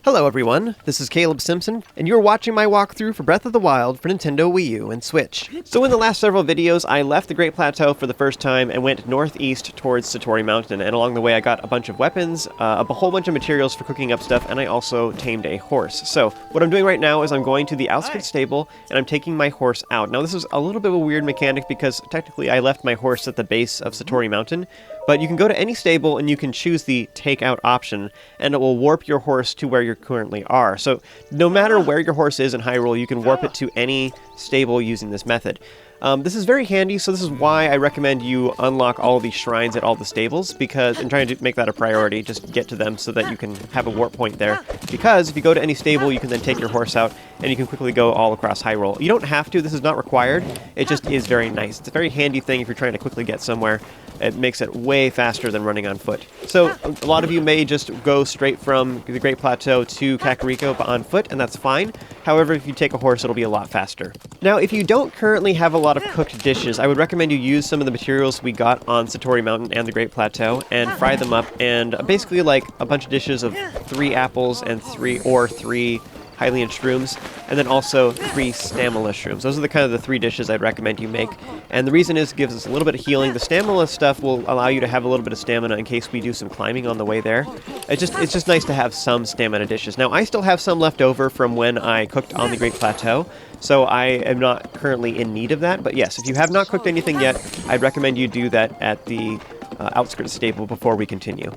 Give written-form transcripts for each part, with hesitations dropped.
Hello everyone, this is Caleb Simpson, and you're watching my walkthrough for Breath of the Wild for Nintendo Wii U and Switch. So in the last several videos, I left the Great Plateau for the first time and went northeast towards Satori Mountain, and along the way I got a bunch of weapons, a whole bunch of materials for cooking up stuff, and I also tamed a horse. So what I'm doing right now is I'm going to the outskirts stable, and I'm taking my horse out. Now this is a little bit of a weird mechanic because technically I left my horse at the base of Satori Mountain, but you can go to any stable and you can choose the take out option, and it will warp your horse to where you currently are. So no matter where your horse is in Hyrule, you can warp it to any stable using this method. This is very handy, so this is why I recommend you unlock all of these shrines at all the stables, because I'm trying to make that a priority, just get to them so that you can have a warp point there. Because if you go to any stable, you can then take your horse out, and you can quickly go all across Hyrule. You don't have to, this is not required, it just is very nice. It's a very handy thing if you're trying to quickly get somewhere. It makes it way faster than running on foot. So a lot of you may just go straight from the Great Plateau to Kakariko on foot, and that's fine. However, if you take a horse, it'll be a lot faster. Now, if you don't currently have a lot of cooked dishes, I would recommend you use some of the materials we got on Satori Mountain and the Great Plateau and fry them up, and basically like a bunch of dishes of 3 apples and 3 Hylian shrooms, and then also 3 Stamina shrooms. Those are the kind of the 3 dishes I'd recommend you make. And the reason is it gives us a little bit of healing. The Stamina stuff will allow you to have a little bit of stamina in case we do some climbing on the way there. It's just nice to have some stamina dishes. Now, I still have some left over from when I cooked on the Great Plateau, so I am not currently in need of that. But yes, if you have not cooked anything yet, I'd recommend you do that at the outskirts stable before we continue.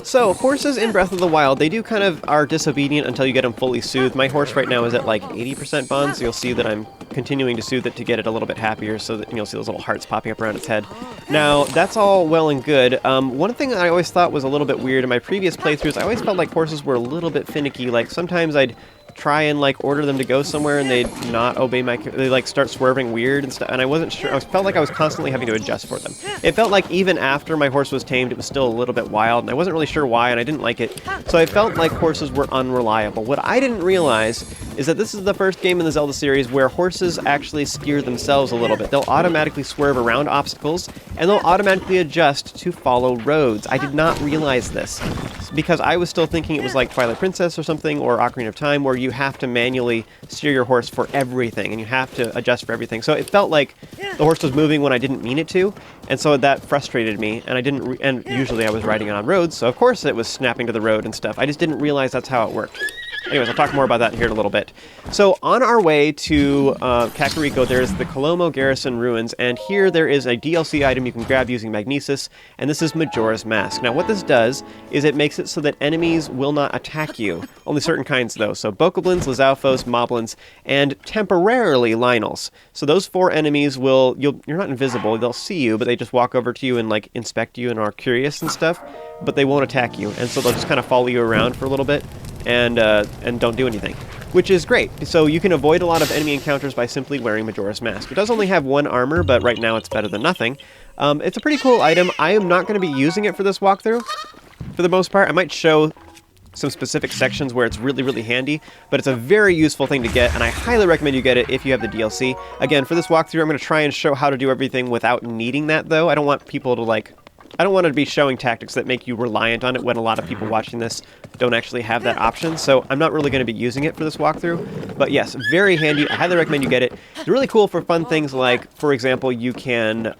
So, horses in Breath of the Wild, they do kind of are disobedient until you get them fully soothed. My horse right now is at like 80% bond, so you'll see that I'm continuing to soothe it to get it a little bit happier, so that you'll see those little hearts popping up around its head. Now, that's all well and good. One thing that I always thought was a little bit weird in my previous playthroughs, I always felt like horses were a little bit finicky. Like, sometimes I'd try and like order them to go somewhere and they'd not obey they like start swerving weird and stuff, and I wasn't sure. I felt like I was constantly having to adjust for them. It felt like even after my horse was tamed, it was still a little bit wild, and I wasn't really sure why, and I didn't like it. So I felt like horses were unreliable. What I didn't realize is that this is the first game in the Zelda series where horses actually steer themselves a little bit. They'll automatically swerve around obstacles, and they'll automatically adjust to follow roads. I did not realize this, because I was still thinking it was like Twilight Princess or something, or Ocarina of Time, where you have to manually steer your horse for everything, and you have to adjust for everything. So it felt like the horse was moving when I didn't mean it to, and so that frustrated me, and I didn't, and usually I was riding it on roads, so of course it was snapping to the road and stuff. I just didn't realize that's how it worked. Anyways, I'll talk more about that here in a little bit. So, on our way to Kakariko, there's the Colomo Garrison Ruins, and here there is a DLC item you can grab using Magnesis, and this is Majora's Mask. Now, what this does is it makes it so that enemies will not attack you. Only certain kinds, though. So, Bokoblins, Lizalfos, Moblins, and temporarily Lynels. So, those 4 enemies you're not invisible, they'll see you, but they just walk over to you and, like, inspect you and are curious and stuff, but they won't attack you, and so they'll just kind of follow you around for a little bit. And don't do anything, which is great. So you can avoid a lot of enemy encounters by simply wearing Majora's Mask. It does only have 1 armor, but right now it's better than nothing. It's a pretty cool item. I am not going to be using it for this walkthrough, for the most part. I might show some specific sections where it's really, really handy, but it's a very useful thing to get, and I highly recommend you get it if you have the DLC. Again, for this walkthrough, I'm going to try and show how to do everything without needing that, though. I don't want people to, I don't want to be showing tactics that make you reliant on it when a lot of people watching this don't actually have that option, so I'm not really going to be using it for this walkthrough. But yes, very handy. I highly recommend you get it. It's really cool for fun things like, for example, you can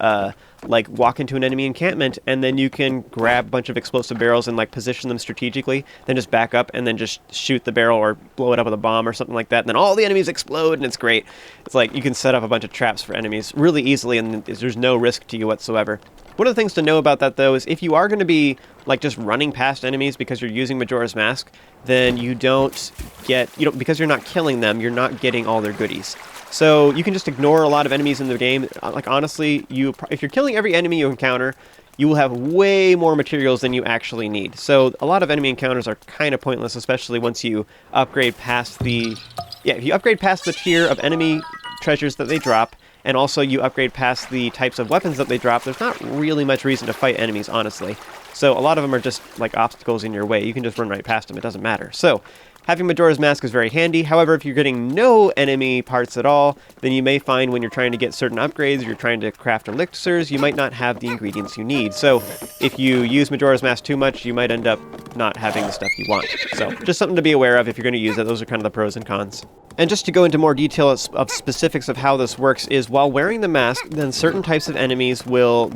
walk into an enemy encampment, and then you can grab a bunch of explosive barrels and position them strategically, then just back up and then just shoot the barrel or blow it up with a bomb or something like that, and then all the enemies explode, and it's great. It's like you can set up a bunch of traps for enemies really easily, and there's no risk to you whatsoever. One of the things to know about that, though, is if you are going to be just running past enemies because you're using Majora's Mask, then you don't get, because you're not killing them, you're not getting all their goodies. So you can just ignore a lot of enemies in the game. Honestly, if you're killing every enemy you encounter, you will have way more materials than you actually need. So a lot of enemy encounters are kind of pointless, especially once you upgrade past if you upgrade past the tier of enemy treasures that they drop, and also you upgrade past the types of weapons that they drop, there's not really much reason to fight enemies, honestly. So a lot of them are just like obstacles in your way. You can just run right past them, it doesn't matter. So Having Majora's Mask is very handy. However, if you're getting no enemy parts at all, then you may find when you're trying to get certain upgrades, you're trying to craft elixirs, you might not have the ingredients you need. So if you use Majora's Mask too much, you might end up not having the stuff you want. So just something to be aware of if you're going to use it. Those are kind of the pros and cons. And just to go into more detail of specifics of how this works is while wearing the mask, then certain types of enemies will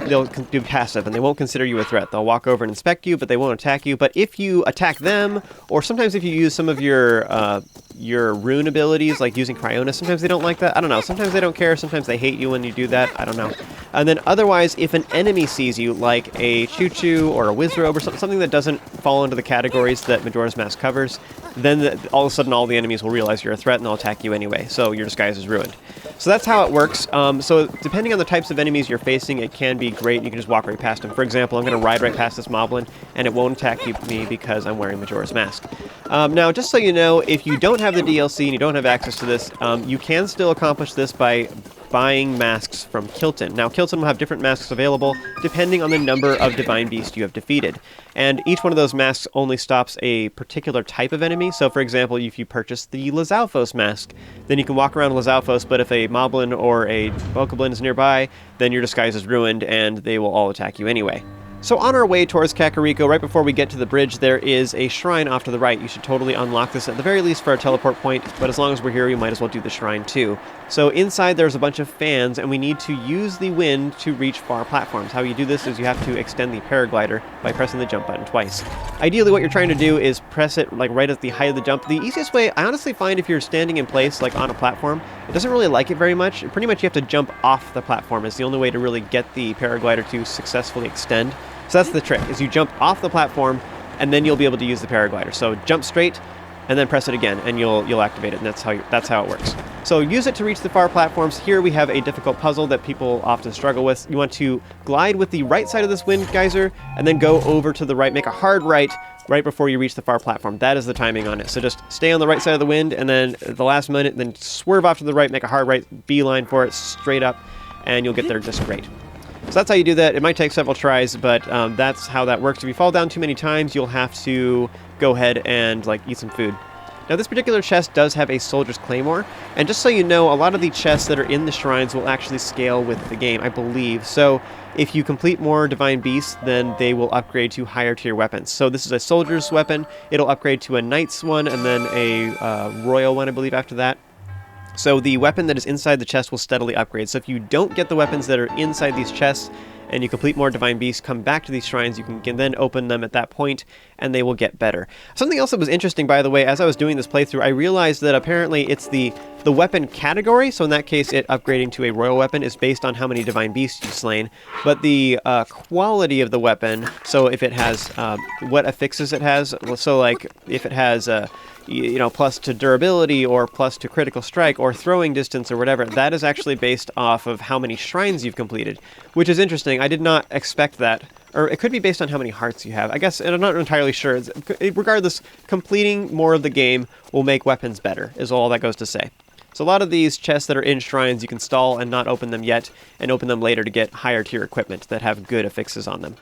they'll do passive and they won't consider you a threat. They'll walk over and inspect you, but they won't attack you. But if you attack them, or sometimes if you use some of your rune abilities, like using Cryona, sometimes they don't like that. I don't know. Sometimes they don't care. Sometimes they hate you when you do that. I don't know. And then otherwise, if an enemy sees you, like a Choo-Choo or a Wizrobe or something that doesn't fall into the categories that Majora's Mask covers, then all of a sudden all the enemies will realize you're a threat and they'll attack you anyway. So your disguise is ruined. So that's how it works. So depending on the types of enemies you're facing, it can be great. You can just walk right past them. For example, I'm going to ride right past this moblin and it won't attack me because I'm wearing Majora's Mask. Now, just so you know, if you don't have the DLC and you don't have access to this, you can still accomplish this by buying masks from Kilton. Now, Kilton will have different masks available depending on the number of Divine Beasts you have defeated. And each one of those masks only stops a particular type of enemy. So, for example, if you purchase the Lizalfos mask, then you can walk around Lizalfos, but if a Moblin or a Bokoblin is nearby, then your disguise is ruined and they will all attack you anyway. So on our way towards Kakariko, right before we get to the bridge, there is a shrine off to the right. You should totally unlock this at the very least for our teleport point, but as long as we're here, we might as well do the shrine too. So inside there's a bunch of fans, and we need to use the wind to reach far platforms. How you do this is you have to extend the paraglider by pressing the jump button twice. Ideally, what you're trying to do is press it like right at the height of the jump. The easiest way, I honestly find if you're standing in place, like on a platform, it doesn't really like it very much. Pretty much you have to jump off the platform. It's the only way to really get the paraglider to successfully extend. So that's the trick, is you jump off the platform, and then you'll be able to use the paraglider. So jump straight, and then press it again, and you'll activate it, and that's how it works. So use it to reach the far platforms. Here we have a difficult puzzle that people often struggle with. You want to glide with the right side of this wind geyser, and then go over to the right, make a hard right before you reach the far platform. That is the timing on it. So just stay on the right side of the wind, and then at the last minute, then swerve off to the right, make a hard right, beeline for it, straight up, and you'll get there just great. So that's how you do that. It might take several tries, but that's how that works. If you fall down too many times, you'll have to go ahead and eat some food. Now, this particular chest does have a Soldier's Claymore, and just so you know, a lot of the chests that are in the shrines will actually scale with the game, I believe. So if you complete more Divine Beasts, then they will upgrade to higher tier weapons. So this is a Soldier's weapon. It'll upgrade to a Knight's one, and then a Royal one, I believe, after that. So the weapon that is inside the chest will steadily upgrade. So if you don't get the weapons that are inside these chests and you complete more Divine Beasts, come back to these shrines, you can then open them at that point and they will get better. Something else that was interesting, by the way, as I was doing this playthrough, I realized that apparently it's the weapon category. So in that case, it upgrading to a royal weapon is based on how many Divine Beasts you've slain. But the quality of the weapon, so if it has what affixes it has, so like if it has plus to durability or plus to critical strike or throwing distance or whatever, that is actually based off of how many shrines you've completed, which is interesting. I did not expect that. Or it could be based on how many hearts you have. I guess, and I'm not entirely sure. Regardless, completing more of the game will make weapons better, is all that goes to say. So a lot of these chests that are in shrines, you can stall and not open them yet, and open them later to get higher tier equipment that have good affixes on them.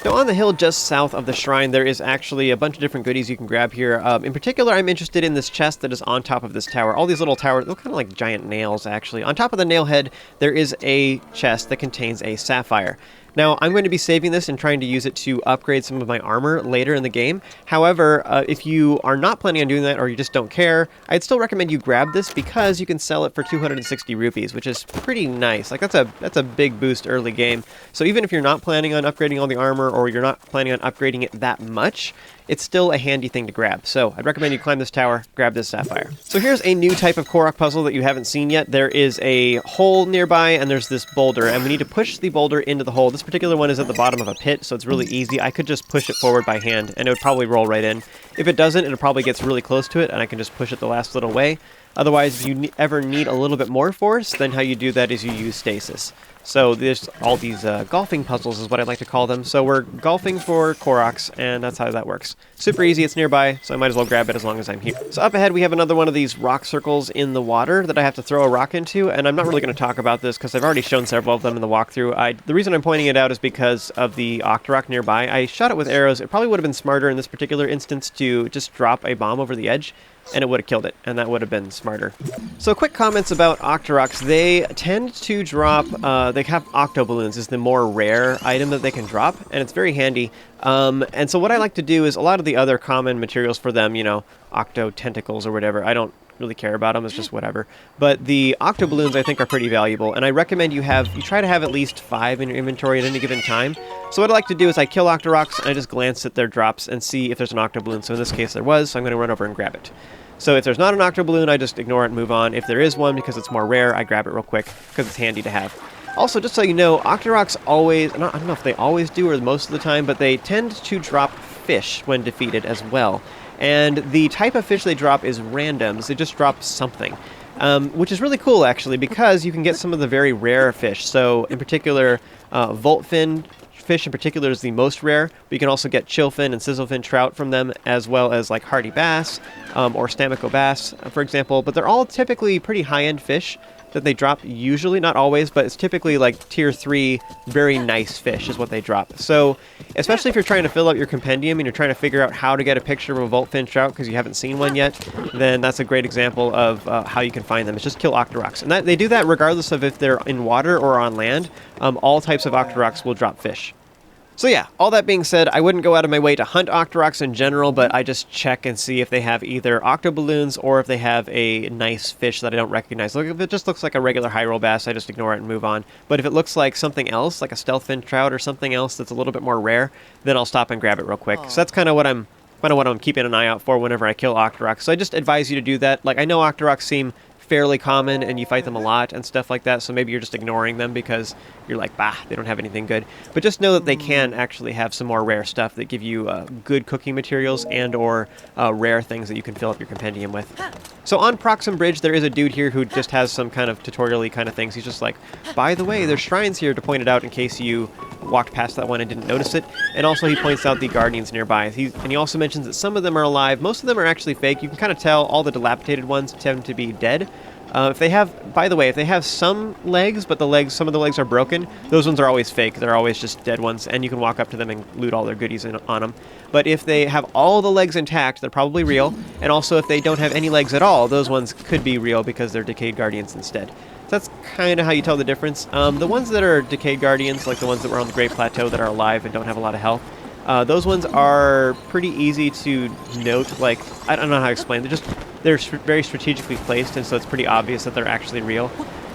Now, on the hill just south of the shrine, there is actually a bunch of different goodies you can grab here. In particular, I'm interested in this chest that is on top of this tower. All these little towers look kind of like giant nails, actually. On top of the nail head, there is a chest that contains a sapphire. Now, I'm going to be saving this and trying to use it to upgrade some of my armor later in the game. However, if you are not planning on doing that or you just don't care, I'd still recommend you grab this because you can sell it for 260 rupees, which is pretty nice. Like, that's a big boost early game. So even if you're not planning on upgrading all the armor or you're not planning on upgrading it that much, it's still a handy thing to grab. So I'd recommend you climb this tower, grab this sapphire. So here's a new type of Korok puzzle that you haven't seen yet. There is a hole nearby and there's this boulder, and we need to push the boulder into the hole. This particular one is at the bottom of a pit, so it's really easy. I could just push it forward by hand and it would probably roll right in. If it doesn't, it probably gets really close to it and I can just push it the last little way. Otherwise, if you ever need a little bit more force, then how you do that is you use stasis. So there's all these golfing puzzles is what I like to call them. So we're golfing for Koroks, and that's how that works. Super easy, it's nearby, so I might as well grab it as long as I'm here. So up ahead we have another one of these rock circles in the water that I have to throw a rock into, and I'm not really going to talk about this because I've already shown several of them in the walkthrough. The reason I'm pointing it out is because of the Octorok nearby. I shot it with arrows. It probably would have been smarter in this particular instance to just drop a bomb over the edge, and it would have killed it, and that would have been smarter. So quick comments about Octoroks. They tend to drop, they have Octo Balloons is the more rare item that they can drop, and it's very handy. And so what I like to do is a lot of the other common materials for them, you know, Octo Tentacles or whatever, I don't really care about them, it's just whatever. But the Octo Balloons I think are pretty valuable, and I recommend you try to have at least 5 in your inventory at any given time. So what I like to do is I kill Octoroks, and I just glance at their drops and see if there's an Octo Balloon. So in this case there was, so I'm going to run over and grab it. So if there's not an Octo Balloon, I just ignore it and move on. If there is one, because it's more rare, I grab it real quick, because it's handy to have. Also, just so you know, Octoroks always, I don't know if they always do or most of the time, but they tend to drop fish when defeated as well. And the type of fish they drop is randoms. They just drop something, which is really cool, actually, because you can get some of the very rare fish. So, in particular, Voltfin fish in particular is the most rare, but you can also get Chillfin and Sizzlefin trout from them, as well as like Hardy Bass or Stamico Bass, for example. But they're all typically pretty high-end fish that they drop usually, not always, but it's typically like tier 3 very nice fish is what they drop. So especially if you're trying to fill out your compendium and you're trying to figure out how to get a picture of a Voltfin trout because you haven't seen one yet, then that's a great example of how you can find them. It's just kill Octoroks. And they do that regardless of if they're in water or on land. All types of Octoroks will drop fish. So yeah, all that being said, I wouldn't go out of my way to hunt Octoroks in general, but I just check and see if they have either Octo Balloons or if they have a nice fish that I don't recognize. Look, if it just looks like a regular high roll bass, I just ignore it and move on. But if it looks like something else, like a Stealthfin trout or something else that's a little bit more rare, then I'll stop and grab it real quick. So that's kind of what I'm keeping an eye out for whenever I kill Octoroks. So I just advise you to do that. Like, I know Octoroks seem fairly common and you fight them a lot and stuff like that, so maybe you're just ignoring them because you're like, bah, they don't have anything good. But just know that they can actually have some more rare stuff that give you good cooking materials and or rare things that you can fill up your compendium with. So on Proxim Bridge, there is a dude here who just has some kind of tutorial-y kind of things. He's just like, by the way, there's shrines here, to point it out in case you walked past that one and didn't notice it. And also he points out the guardians nearby. And he also mentions that some of them are alive. Most of them are actually fake. You can kind of tell all the dilapidated ones tend to be dead. If they have, by the way, if they have some legs, but some of the legs are broken, those ones are always fake. They're always just dead ones, and you can walk up to them and loot all their goodies on them. But if they have all the legs intact, they're probably real. And also, if they don't have any legs at all, those ones could be real because they're decayed guardians instead. So that's kind of how you tell the difference. The ones that are decayed guardians, like the ones that were on the Great Plateau that are alive and don't have a lot of health, those ones are pretty easy to note. Like, I don't know how to explain. They're very strategically placed, and so it's pretty obvious that they're actually real,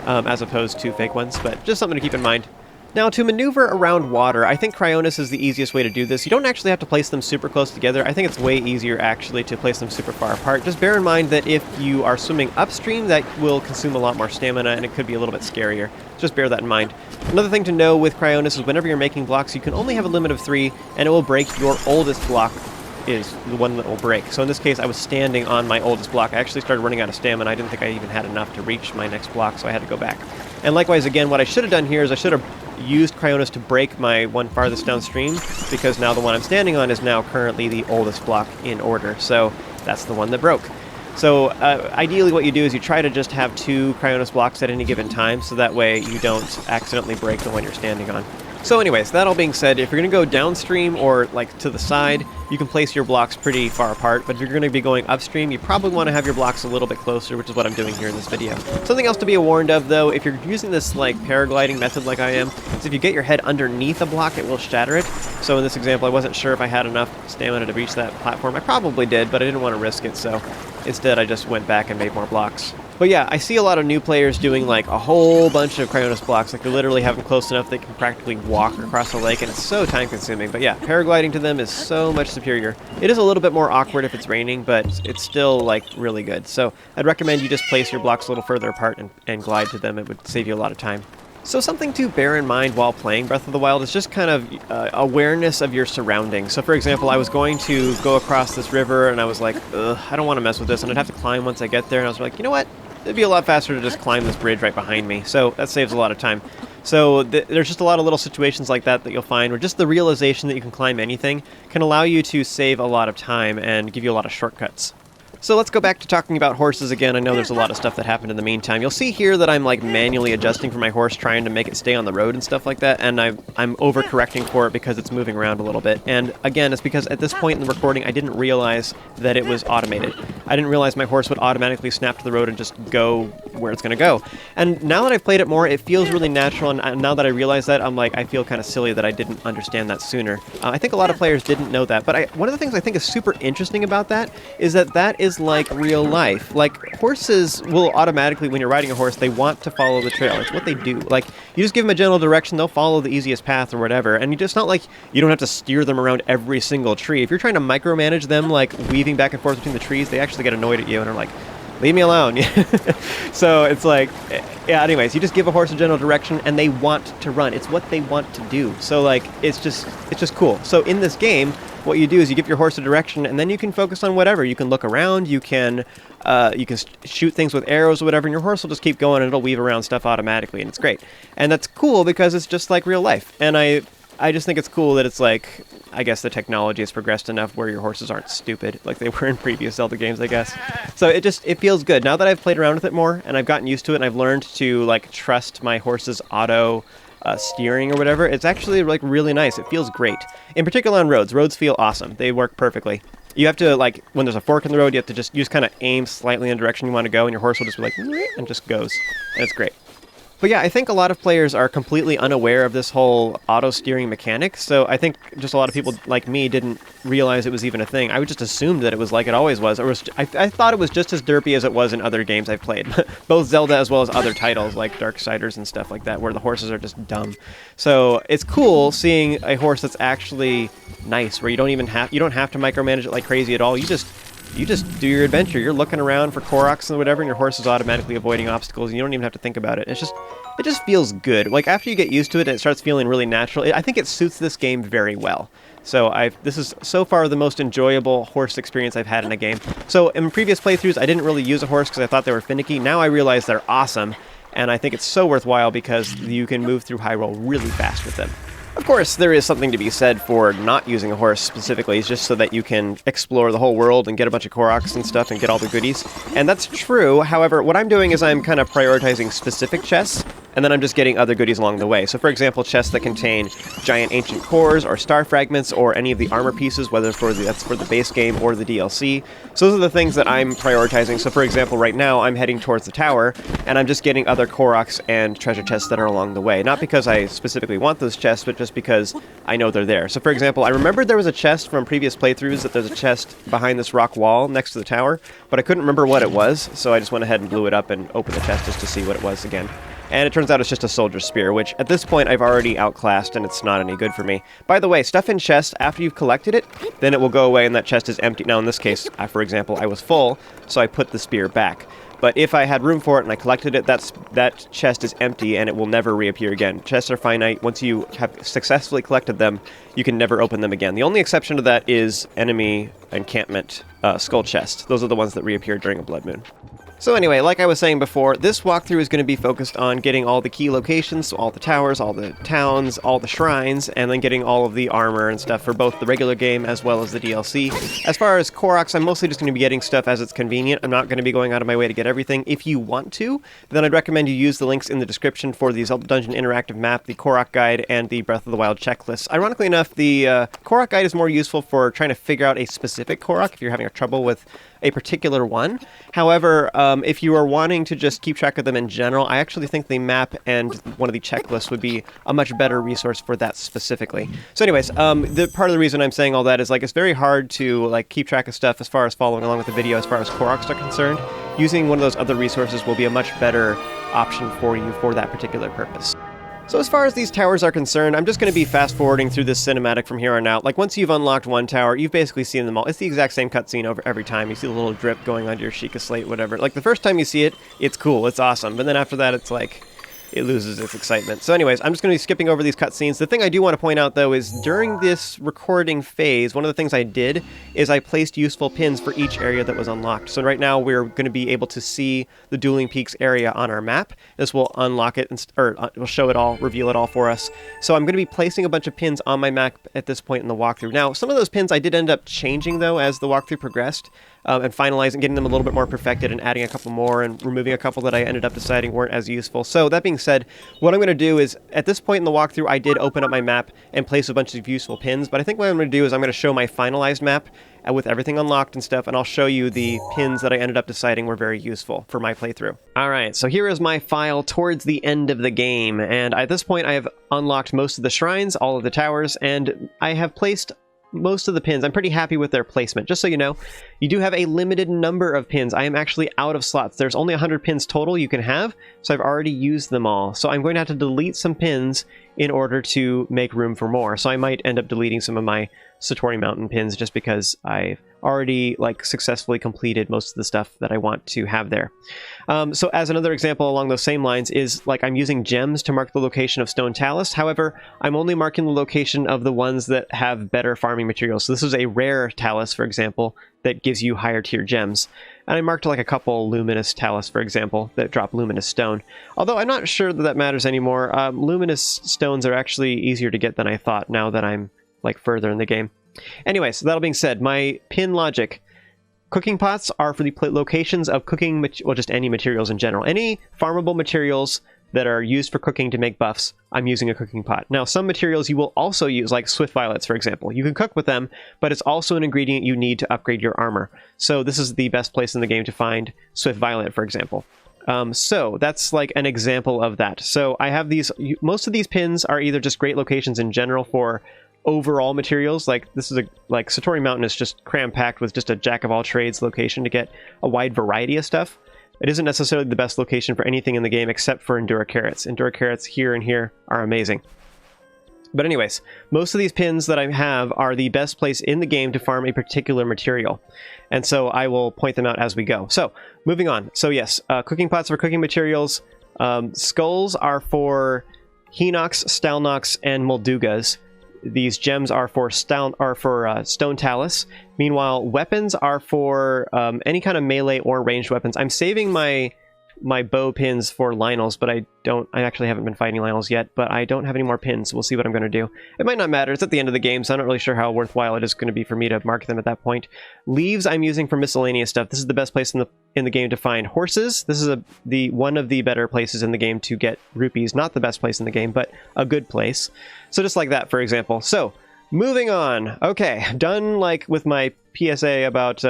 as opposed to fake ones. But just something to keep in mind. Now, to maneuver around water, I think Cryonis is the easiest way to do this. You don't actually have to place them super close together. I think it's way easier, actually, to place them super far apart. Just bear in mind that if you are swimming upstream, that will consume a lot more stamina, and it could be a little bit scarier. Just bear that in mind. Another thing to know with Cryonis is whenever you're making blocks, you can only have a limit of 3, and it will break your oldest block is the one that will break. So in this case, I was standing on my oldest block. I actually started running out of stamina. I didn't think I even had enough to reach my next block, so I had to go back. And likewise, again, what I should have done here is I should have used Cryonis to break my one farthest downstream, because now the one I'm standing on is now currently the oldest block in order. So that's the one that broke. So ideally what you do is you try to just have 2 Cryonis blocks at any given time, so that way you don't accidentally break the one you're standing on. So anyways, that all being said, if you're going to go downstream or like to the side, you can place your blocks pretty far apart, but if you're going to be going upstream, you probably want to have your blocks a little bit closer, which is what I'm doing here in this video. Something else to be warned of, though, if you're using this like paragliding method like I am, is if you get your head underneath a block, it will shatter it. So in this example, I wasn't sure if I had enough stamina to reach that platform. I probably did, but I didn't want to risk it, so instead I just went back and made more blocks. But yeah, I see a lot of new players doing like a whole bunch of Cryonis blocks. Like they literally have them close enough they can practically walk across the lake, and it's so time consuming. But yeah, paragliding to them is so much superior. It is a little bit more awkward if it's raining, but it's still like really good. So I'd recommend you just place your blocks a little further apart and glide to them. It would save you a lot of time. So something to bear in mind while playing Breath of the Wild is just kind of awareness of your surroundings. So for example, I was going to go across this river and I was like, ugh, I don't want to mess with this, and I'd have to climb once I get there, and I was like, you know what? It'd be a lot faster to just climb this bridge right behind me. So that saves a lot of time. So there's just a lot of little situations like that that you'll find where just the realization that you can climb anything can allow you to save a lot of time and give you a lot of shortcuts. So let's go back to talking about horses again. I know there's a lot of stuff that happened in the meantime. You'll see here that I'm like manually adjusting for my horse, trying to make it stay on the road and stuff like that, and I'm overcorrecting for it because it's moving around a little bit. And again, it's because at this point in the recording, I didn't realize that it was automated. I didn't realize my horse would automatically snap to the road and just go where it's going to go. And now that I've played it more, it feels really natural, and now that I realize that, I'm like, I feel kind of silly that I didn't understand that sooner. I think a lot of players didn't know that, but one of the things I think is super interesting about that is that is like real life. Like, horses will automatically, when you're riding a horse, they want to follow the trail. It's what they do. Like, you just give them a general direction, they'll follow the easiest path or whatever, and it's not like you don't have to steer them around every single tree. If you're trying to micromanage them, like weaving back and forth between the trees, they actually get annoyed at you and are like, leave me alone. So it's like, yeah, anyways, you just give a horse a general direction and they want to run. It's what they want to do. So like, it's just cool. So in this game, what you do is you give your horse a direction and then you can focus on whatever. You can look around, you can shoot things with arrows or whatever, and your horse will just keep going and it'll weave around stuff automatically, and it's great. And that's cool because it's just like real life. And I just think it's cool that it's like, I guess the technology has progressed enough where your horses aren't stupid like they were in previous Zelda games, I guess. So it feels good. Now that I've played around with it more and I've gotten used to it and I've learned to like trust my horse's auto steering or whatever, it's actually like really nice. It feels great. In particular on roads. Roads feel awesome. They work perfectly. You have to, like, when there's a fork in the road, you have to just kind of aim slightly in the direction you want to go, and your horse will just be like, and just goes. And it's great. But yeah, I think a lot of players are completely unaware of this whole auto-steering mechanic, so I think just a lot of people like me didn't realize it was even a thing. I would just assume that it was like it always was. I thought it was just as derpy as it was in other games I've played, both Zelda as well as other titles like Darksiders and stuff like that, where the horses are just dumb. So it's cool seeing a horse that's actually nice, where you don't have to micromanage it like crazy at all. You just do your adventure. You're looking around for Koroks and whatever, and your horse is automatically avoiding obstacles, and you don't even have to think about it. It just feels good. Like, after you get used to it and it starts feeling really natural, I think it suits this game very well. So this is so far the most enjoyable horse experience I've had in a game. So in previous playthroughs, I didn't really use a horse because I thought they were finicky. Now I realize they're awesome, and I think it's so worthwhile because you can move through Hyrule really fast with them. Of course, there is something to be said for not using a horse specifically, just so that you can explore the whole world and get a bunch of Koroks and stuff and get all the goodies. And that's true. However, what I'm doing is I'm kind of prioritizing specific chests, and then I'm just getting other goodies along the way. So for example, chests that contain giant ancient cores or star fragments or any of the armor pieces, whether that's for the base game or the DLC. So those are the things that I'm prioritizing. So for example, right now I'm heading towards the tower, and I'm just getting other Koroks and treasure chests that are along the way. Not because I specifically want those chests, but just because I know they're there. So for example, I remembered there was a chest from previous playthroughs, that there's a chest behind this rock wall next to the tower, but I couldn't remember what it was, so I just went ahead and blew it up and opened the chest just to see what it was again. And it turns out it's just a soldier's spear, which at this point I've already outclassed and it's not any good for me. By the way, stuff in chests, after you've collected it, then it will go away and that chest is empty. Now in this case, for example, I was full, so I put the spear back. But if I had room for it and I collected it, that chest is empty and it will never reappear again. Chests are finite. Once you have successfully collected them, you can never open them again. The only exception to that is enemy encampment skull chests. Those are the ones that reappear during a blood moon. So anyway, like I was saying before, this walkthrough is going to be focused on getting all the key locations, so all the towers, all the towns, all the shrines, and then getting all of the armor and stuff for both the regular game as well as the DLC. As far as Koroks, I'm mostly just going to be getting stuff as it's convenient. I'm not going to be going out of my way to get everything. If you want to, then I'd recommend you use the links in the description for the Zelda Dungeon interactive map, the Korok guide, and the Breath of the Wild checklist. Ironically enough, the Korok guide is more useful for trying to figure out a specific Korok if you're having trouble with a particular one. However, if you are wanting to just keep track of them in general, I actually think the map and one of the checklists would be a much better resource for that specifically. So anyways, the part of the reason I'm saying all that is it's very hard to keep track of stuff as far as following along with the video as far as Koroks are concerned. Using one of those other resources will be a much better option for you for that particular purpose. So as far as these towers are concerned, I'm just going to be fast-forwarding through this cinematic from here on out. Once you've unlocked one tower, you've basically seen them all. It's the exact same cutscene over every time. You see the little drip going onto your Sheikah slate, whatever. The first time you see it, it's cool, it's awesome. But then after that, it's it loses its excitement. So anyways, I'm just going to be skipping over these cutscenes. The thing I do want to point out, though, is during this recording phase, one of the things I did is I placed useful pins for each area that was unlocked. So right now we're going to be able to see the Dueling Peaks area on our map. This will unlock it, or will show it all, reveal it all for us. So I'm going to be placing a bunch of pins on my map at this point in the walkthrough. Now, some of those pins I did end up changing, though, as the walkthrough progressed, and finalizing, getting them a little bit more perfected and adding a couple more and removing a couple that I ended up deciding weren't as useful. So that being said, what I'm going to do is, at this point in the walkthrough, I did open up my map and place a bunch of useful pins, but I think what I'm going to do is I'm going to show my finalized map with everything unlocked and stuff, and I'll show you the pins that I ended up deciding were very useful for my playthrough. Alright, so here is my file towards the end of the game, and at this point I have unlocked most of the shrines, all of the towers, and I have placed most of the pins. I'm pretty happy with their placement. Just so you know, you do have a limited number of pins. I am actually out of slots. There's only 100 pins total you can have, so I've already used them all. So I'm going to have to delete some pins in order to make room for more. So I might end up deleting some of my Satori Mountain pins just because I've already successfully completed most of the stuff that I want to have there. So as another example along those same lines is I'm using gems to mark the location of stone talus. However, I'm only marking the location of the ones that have better farming materials. So this is a rare talus, for example, that gives you higher tier gems. And I marked a couple luminous talus, for example, that drop luminous stone. Although I'm not sure that that matters anymore. Luminous stones are actually easier to get than I thought now that I'm further in the game. Anyway, so that being said, my pin logic. Cooking pots are for the locations of cooking, well, just any materials in general. Any farmable materials that are used for cooking to make buffs, I'm using a cooking pot. Now, some materials you will also use, like swift violets, for example. You can cook with them, but it's also an ingredient you need to upgrade your armor. So this is the best place in the game to find swift violet, for example. So that's an example of that. So I have these, most of these pins are either just great locations in general for overall materials. This is Satori Mountain is just cram-packed with just a jack-of-all-trades location to get a wide variety of stuff. It isn't necessarily the best location for anything in the game except for Endura Carrots. Endura Carrots here and here are amazing. But anyways, most of these pins that I have are the best place in the game to farm a particular material. And so I will point them out as we go. So, moving on. So yes, cooking pots for cooking materials. Skulls are for Hinox, Stalnox, and Moldugas. These gems are for stone talus. Meanwhile, weapons are for any kind of melee or ranged weapons. I'm saving my bow pins for Lionels, but I actually haven't been fighting Lionels yet, but I don't have any more pins, so we'll see what I'm going to do. It might not matter. It's at the end of the game, so I'm not really sure how worthwhile it is going to be for me to mark them at that point. Leaves I'm using for miscellaneous stuff. This is the best place in the game to find horses. This is one of the better places in the game to get rupees. Not the best place in the game, but a good place. So just like that, for example. So, moving on. Okay, done with my PSA about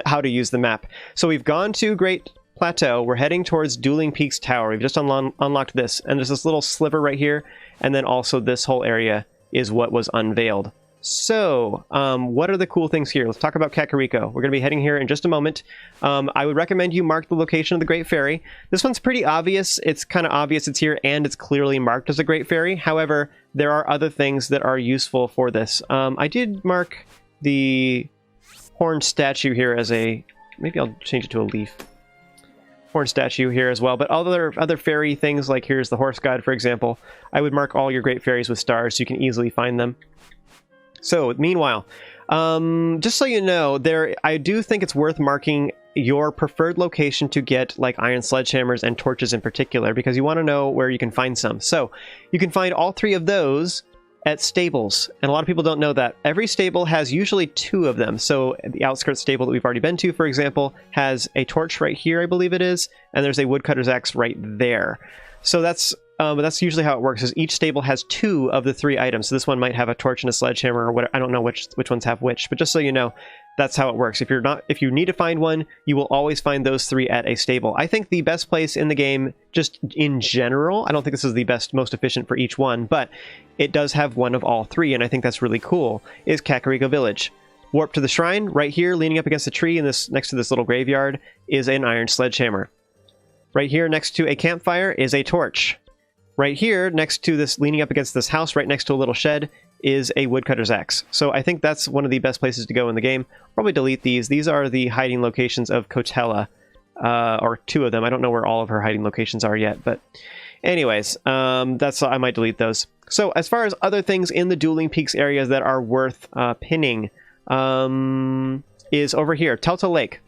how to use the map. So we've gone to Great Plateau. We're heading towards Dueling Peaks Tower. We've just unlocked this, and there's this little sliver right here, and then also this whole area is what was unveiled. So, what are the cool things here? Let's talk about Kakariko. We're going to be heading here in just a moment. I would recommend you mark the location of the Great Fairy. This one's pretty obvious. It's kind of obvious it's here, and it's clearly marked as a Great Fairy. However, there are other things that are useful for this. I did mark the horn statue here as maybe I'll change it to a leaf. Horn statue here as well, but other fairy things, like here's the horse god, for example. I would mark all your great fairies with stars so you can easily find them. So, meanwhile, just so you know, I do think it's worth marking your preferred location to get iron sledgehammers and torches in particular, because you want to know where you can find some. So, you can find all three of those at stables, and a lot of people don't know that. Every stable has usually two of them. So the outskirts stable that we've already been to, for example, has a torch right here, I believe it is, and there's a woodcutter's axe right there. So that's usually how it works, is each stable has two of the three items. So this one might have a torch and a sledgehammer, or whatever. I don't know which ones have which, but just so you know, that's how it works. If you need to find one, you will always find those three at a stable. I think the best place in the game, just in general, I don't think this is the best, most efficient for each one, but it does have one of all three, and I think that's really cool, is Kakariko Village. Warp to the shrine, right here, leaning up against a tree next to this little graveyard, is an iron sledgehammer. Right here, next to a campfire, is a torch. Right here, next to this, leaning up against this house, right next to a little shed, is a woodcutter's axe. So I think that's one of the best places to go in the game. Probably delete these. These are the hiding locations of Kotella. or 2 of them. I don't know where all of her hiding locations are yet, but anyways, I might delete those. So as far as other things in the Dueling Peaks areas that are worth pinning, is over here, Telltale Lake.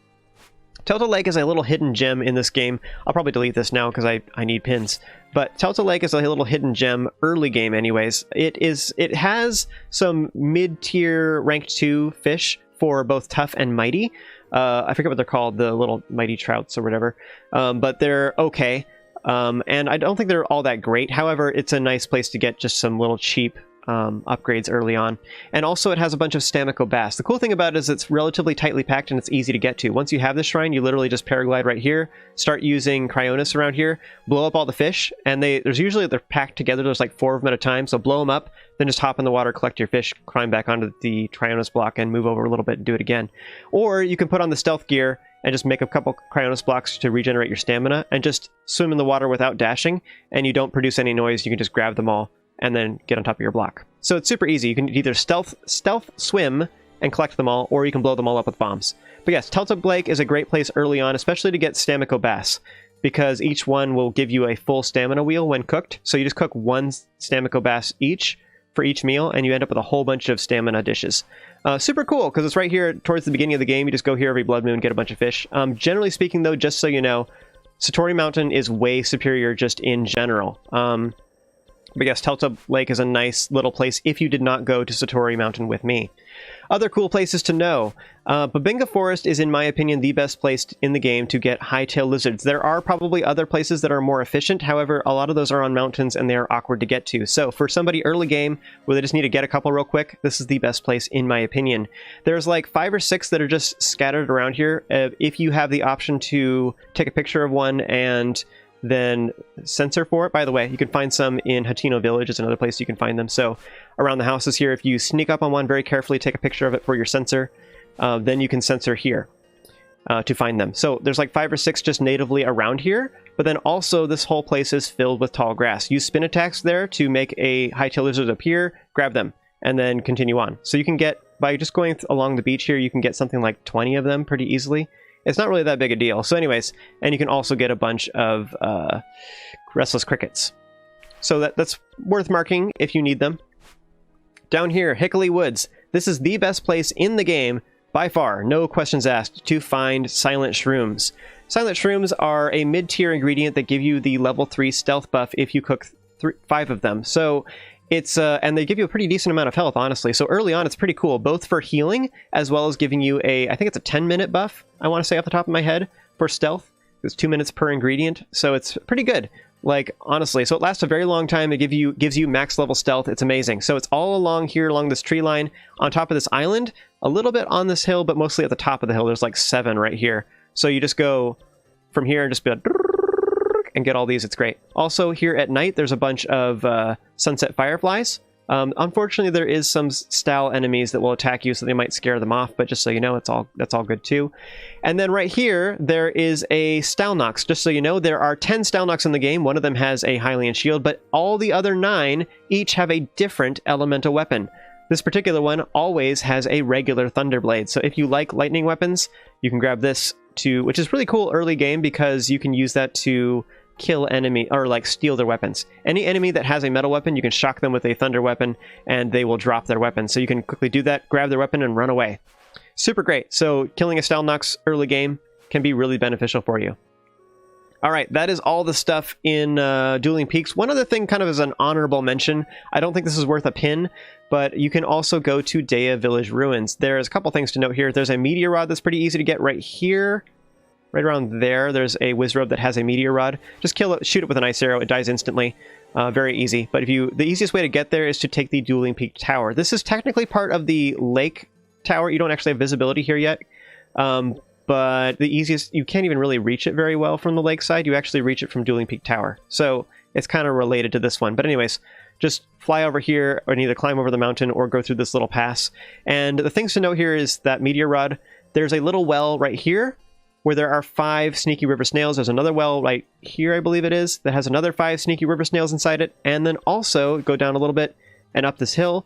Telltale Lake is a little hidden gem in this game. I'll probably delete this now because I need pins. But Telltale Lake is a little hidden gem, early game anyways. It has some mid-tier ranked 2 fish for both tough and mighty. I forget what they're called, the little mighty trouts or whatever. But they're okay. And I don't think they're all that great. However, it's a nice place to get just some little cheap upgrades early on. And also it has a bunch of Stamiko bass. The cool thing about it is it's relatively tightly packed and it's easy to get to. Once you have this shrine, you literally just paraglide right here, start using Cryonis around here, blow up all the fish, and they're packed together. There's like 4 of them at a time, so blow them up, then just hop in the water, collect your fish, climb back onto the Cryonis block, and move over a little bit and do it again. Or you can put on the stealth gear and just make a couple Cryonis blocks to regenerate your stamina, and just swim in the water without dashing, and you don't produce any noise. You can just grab them all and then get on top of your block. So it's super easy. You can either stealth swim and collect them all, or you can blow them all up with bombs. But yes, Telltale Lake is a great place early on, especially to get Stamiko bass, because each one will give you a full stamina wheel when cooked. So you just cook 1 Stamiko bass each for each meal, and you end up with a whole bunch of stamina dishes. Super cool, because it's right here towards the beginning of the game. You just go here every blood moon, get a bunch of fish. Generally speaking, though, just so you know, Satori Mountain is way superior just in general. But yes, Telltale Lake is a nice little place if you did not go to Satori Mountain with me. Other cool places to know. Babinga Forest is, in my opinion, the best place in the game to get high-tail lizards. There are probably other places that are more efficient. However, a lot of those are on mountains and they are awkward to get to. So for somebody early game where they just need to get a couple real quick, this is the best place in my opinion. There's like 5 or 6 that are just scattered around here. If you have the option to take a picture of one and then sensor for it. By the way, you can find some in Hateno Village. It's another place you can find them. So around the houses here, if you sneak up on one very carefully, take a picture of it for your sensor, then you can sensor here to find them. So there's like 5 or 6 just natively around here, but then also this whole place is filled with tall grass. Use spin attacks there to make a high-tail lizard appear, grab them, and then continue on. So you can get, by just going along the beach here, you can get something like 20 of them pretty easily. It's not really that big a deal. So anyways, and you can also get a bunch of restless crickets. So that's worth marking if you need them. Down here, Hickory Woods. This is the best place in the game, by far, no questions asked, to find silent shrooms. Silent shrooms are a mid-tier ingredient that give you the level 3 stealth buff if you cook 5 of them. So it's and they give you a pretty decent amount of health, honestly. So early on, it's pretty cool, both for healing as well as giving you I think it's a 10-minute buff, I want to say off the top of my head, for stealth. It's 2 minutes per ingredient, so it's pretty good. Like, honestly, so it lasts a very long time. It gives you max level stealth. It's amazing. So it's all along here, along this tree line, on top of this island, a little bit on this hill, but mostly at the top of the hill. There's like 7 right here. So you just go from here and just be like, and get all these. It's great. Also, here at night, there's a bunch of sunset fireflies. Unfortunately, there is some style enemies that will attack you, so they might scare them off, but just so you know, that's all good too. And then right here, there is a Stalnox. Just so you know, there are 10 Stalnox in the game. One of them has a Hylian shield, but all the other 9 each have a different elemental weapon. This particular one always has a regular Thunderblade. So if you like lightning weapons, you can grab this which is really cool early game, because you can use that to kill enemy, or like steal their weapons. Any enemy that has a metal weapon, you can shock them with a thunder weapon and they will drop their weapon. So you can quickly do that, grab their weapon and run away. Super great. So killing a Stalnox early game can be really beneficial for you. All right, that is all the stuff in Dueling Peaks. One other thing, kind of as an honorable mention, I don't think this is worth a pin, but you can also go to Dea Village Ruins. There's a couple things to note here. There's a meteor rod that's pretty easy to get right here. Right around there, there's a Wizrobe that has a meteor rod. Just kill it, shoot it with an ice arrow. It dies instantly. Very easy. But the easiest way to get there is to take the Dueling Peak Tower. This is technically part of the lake tower. You don't actually have visibility here yet. But the easiest, you can't even really reach it very well from the lakeside. You actually reach it from Dueling Peak Tower. So it's kind of related to this one. But anyways, just fly over here and either climb over the mountain or go through this little pass. And the things to note here is that meteor rod. There's a little well right here where there are 5 sneaky river snails. There's another well right here, I believe it is, that has another 5 sneaky river snails inside it. And then also go down a little bit and up this hill.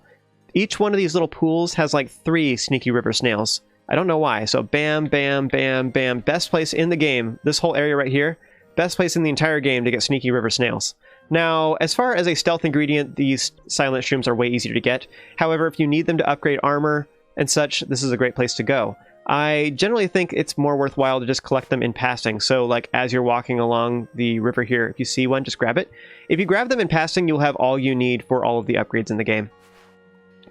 Each one of these little pools has like 3 sneaky river snails. I don't know why. So bam, bam, bam, bam. Best place in the game. This whole area right here. Best place in the entire game to get sneaky river snails. Now, as far as a stealth ingredient, these silent shrooms are way easier to get. However, if you need them to upgrade armor and such, this is a great place to go. I generally think it's more worthwhile to just collect them in passing. So, like, as you're walking along the river here, if you see one, just grab it. If you grab them in passing, you'll have all you need for all of the upgrades in the game.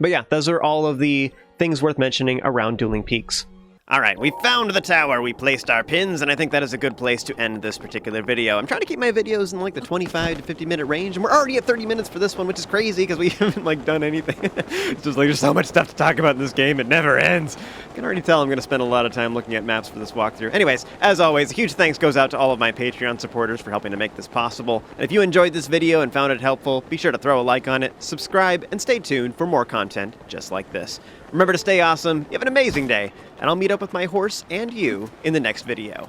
But yeah, those are all of the things worth mentioning around Dueling Peaks. Alright, we found the tower, we placed our pins, and I think that is a good place to end this particular video. I'm trying to keep my videos in like the 25 to 50 minute range, and we're already at 30 minutes for this one, which is crazy because we haven't like done anything. It's just like there's so much stuff to talk about in this game, it never ends. I can already tell I'm going to spend a lot of time looking at maps for this walkthrough. Anyways, as always, a huge thanks goes out to all of my Patreon supporters for helping to make this possible. And if you enjoyed this video and found it helpful, be sure to throw a like on it, subscribe, and stay tuned for more content just like this. Remember to stay awesome, you have an amazing day, and I'll meet up with my horse and you in the next video.